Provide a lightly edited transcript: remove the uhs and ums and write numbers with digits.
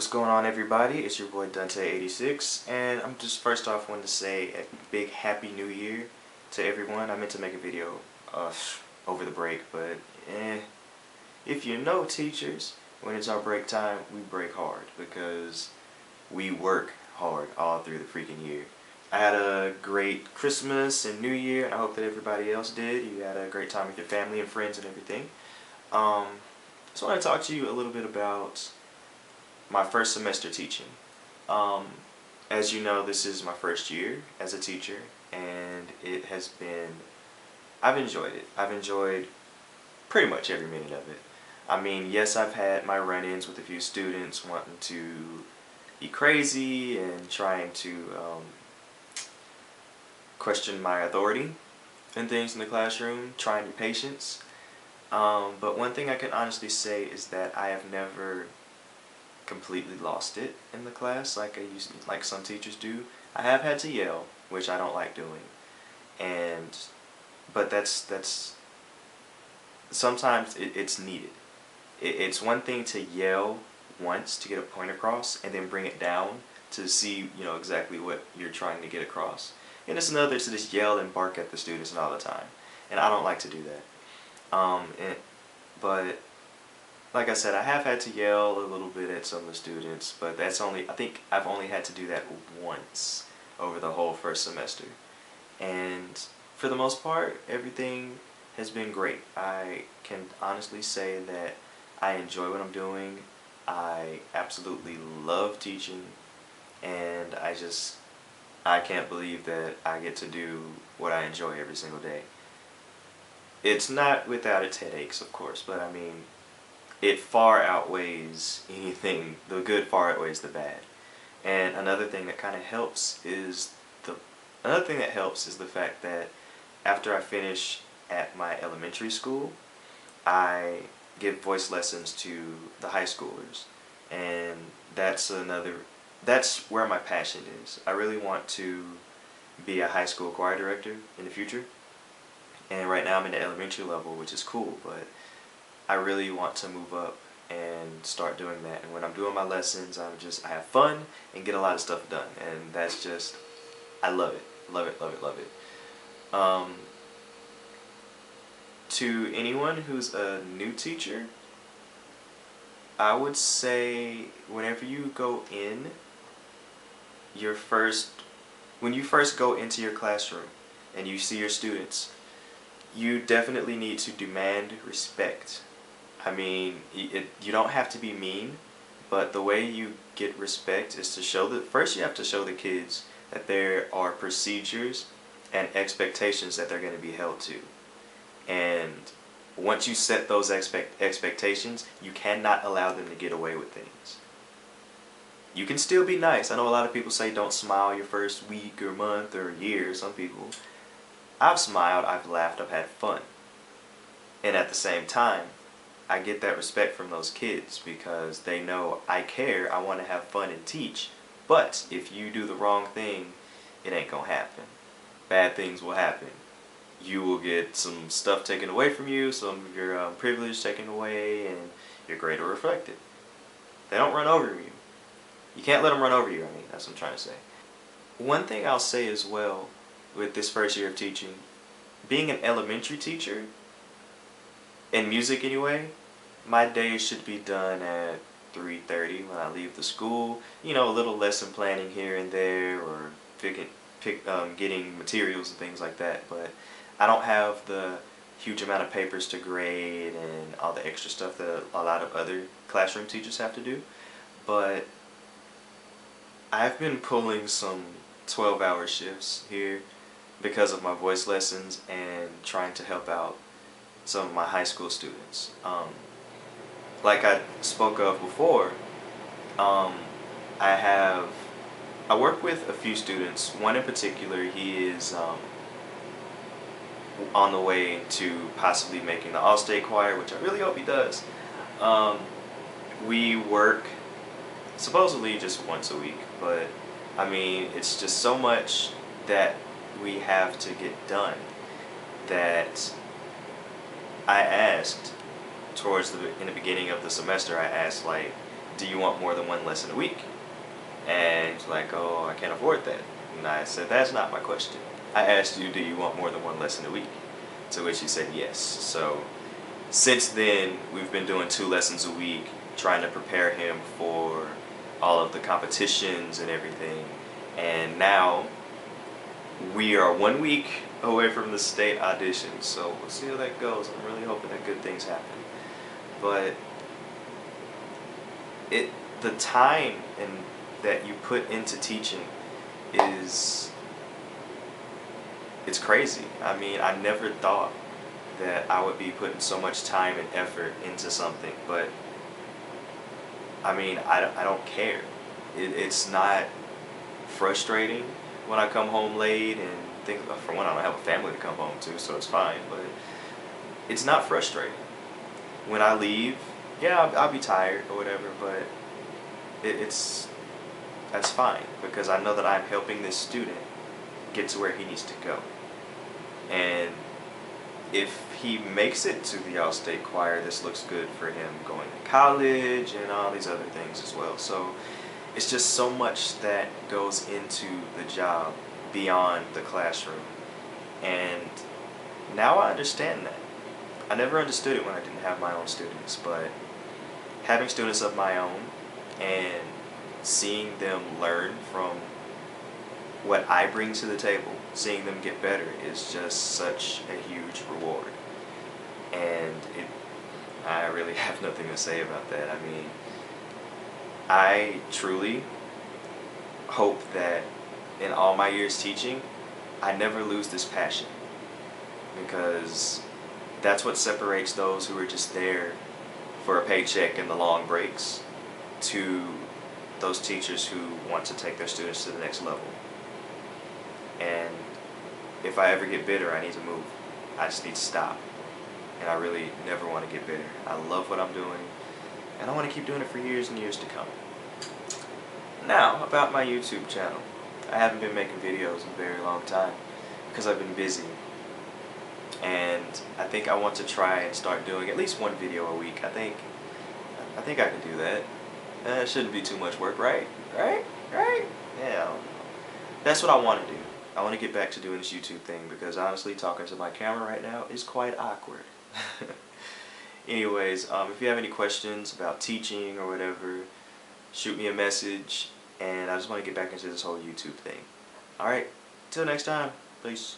What's going on, everybody? It's your boy Dante86, and I'm just first off wanting to say a big happy new year to everyone. I meant to make a video over the break, but if you know teachers, when it's our break time, we break hard because we work hard all through the freaking year. I had a great Christmas and New Year, and I hope that everybody else did. You had a great time with your family and friends and everything. So I want to talk to you a little bit about my first semester teaching. As you know, this is my first year as a teacher, and it has been, I've enjoyed it. I've enjoyed pretty much every minute of it. I mean, yes, I've had my run-ins with a few students wanting to be crazy and trying to question my authority and things in the classroom, trying your patience. But one thing I can honestly say is that I have never completely lost it in the class like some teachers do. I have had to yell, which I don't like doing, but that's sometimes it's needed. It's one thing to yell once to get a point across and then bring it down to see exactly what you're trying to get across, and it's another to just yell and bark at the students all the time, and I don't like to do that. But like I said, I have had to yell a little bit at some of the students, but I think I've only had to do that once over the whole first semester. And for the most part, everything has been great. I can honestly say that I enjoy what I'm doing. I absolutely love teaching, and I can't believe that I get to do what I enjoy every single day. It's not without its headaches, of course, but I mean, it far outweighs anything. The good far outweighs the bad. And another thing that kind of helps is the fact that after I finish at my elementary school, I give voice lessons to the high schoolers, and that's where my passion is. I really want to be a high school choir director in the future, and right now I'm in the elementary level, which is cool, but I really want to move up and start doing that. And when I'm doing my lessons, I have fun and get a lot of stuff done. And that's just, I love it. Love it, love it, love it. To anyone who's a new teacher, I would say whenever you go in, when you first go into your classroom and you see your students, you definitely need to demand respect. I mean, you don't have to be mean, but the way you get respect is to first you have to show the kids that there are procedures and expectations that they're going to be held to. And once you set those expectations, you cannot allow them to get away with things. You can still be nice. I know a lot of people say don't smile your first week or month or year, some people. I've smiled, I've laughed, I've had fun. And at the same time, I get that respect from those kids because they know I care, I want to have fun and teach, but if you do the wrong thing, it ain't gonna happen. Bad things will happen. You will get some stuff taken away from you, some of your privilege taken away, and your grade will reflect it. They don't run over you. You can't let them run over you, I mean, that's what I'm trying to say. One thing I'll say as well with this first year of teaching, being an elementary teacher, in music anyway, my days should be done at 3:30 when I leave the school. A little lesson planning here and there, or getting materials and things like that. But I don't have the huge amount of papers to grade and all the extra stuff that a lot of other classroom teachers have to do. But I've been pulling some 12-hour shifts here because of my voice lessons and trying to help out some of my high school students. Like I spoke of before, I work with a few students. One in particular, he is on the way to possibly making the All-State Choir, which I really hope he does. We work supposedly just once a week, but I mean, it's just so much that we have to get done that I asked in the beginning of the semester, I asked, like, do you want more than one lesson a week? And he's like, oh, I can't afford that. And I said, that's not my question. I asked you, do you want more than one lesson a week? To which he said yes. So since then, we've been doing 2 lessons a week, trying to prepare him for all of the competitions and everything. And now we are 1 week away from the state audition, so we'll see how that goes. I'm really hoping that good things happen. But the time that you put into teaching it's crazy. I mean, I never thought that I would be putting so much time and effort into something, but I mean, I don't care. It's not frustrating when I come home late and think, for one, I don't have a family to come home to, so it's fine, but it's not frustrating. When I leave, yeah, I'll be tired or whatever, but that's fine, because I know that I'm helping this student get to where he needs to go. And if he makes it to the All-State Choir, this looks good for him going to college and all these other things as well. So it's just so much that goes into the job beyond the classroom. And now I understand that. I never understood it when I didn't have my own students, but having students of my own and seeing them learn from what I bring to the table, seeing them get better, is just such a huge reward. And I really have nothing to say about that. I mean, I truly hope that in all my years teaching, I never lose this passion, because that's what separates those who are just there for a paycheck and the long breaks to those teachers who want to take their students to the next level. And if I ever get bitter, I need to move. I just need to stop. And I really never want to get bitter. I love what I'm doing, and I want to keep doing it for years and years to come. Now, about my YouTube channel. I haven't been making videos in a very long time because I've been busy. And I think I want to try and start doing at least 1 video a week. I think I can do that. It shouldn't be too much work, right? Right? Yeah, I don't know. That's what I want to do. I want to get back to doing this YouTube thing, because honestly, talking to my camera right now is quite awkward. Anyways, if you have any questions about teaching or whatever, shoot me a message, and I just want to get back into this whole YouTube thing. Alright, till next time, peace.